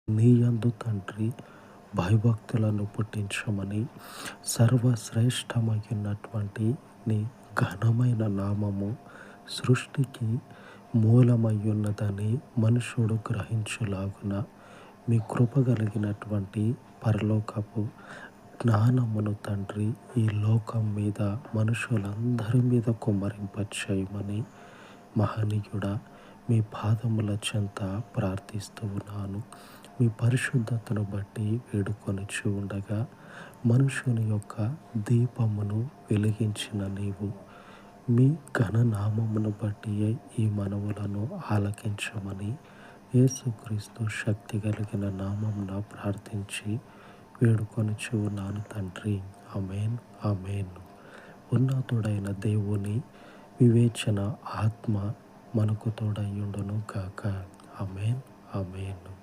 నీ యందు తండ్రి భయభక్తులను పుట్టించమని సర్వశ్రేష్టమైనటువంటి నీ ఘనమైన నామము సృష్టికి మూలమయ్యున్నదని మనుషుడు గ్రహించులాగున మీ కృప కలిగినటువంటి పరలోకపు జ్ఞానమును తండ్రి ఈ లోకం మీద మనుషులందరి మీద కుమ్మరింపచేయమని మహనీయుడా మీ పాదముల చెంత ప్రార్థిస్తూ ఉన్నాను. మీ పరిశుద్ధతను బట్టి వేడుకొనిచి ఉండగా మనుషుని యొక్క దీపమును వెలిగించిన నీవు మీ ఘననామమును బట్టి ఈ మనవులను ఆలకించమని యేసుక్రీస్తు శక్తి కలిగిన నామమున ప్రార్థించి వేడుకొనిచి ఉన్నాను తండ్రి. ఆమేన్, ఆమేన్. ఉన్నతుడైన దేవుని వివేచన ఆత్మ మనకు తోడయ్యుండును గాక. ఆమేన్, ఆమేన్.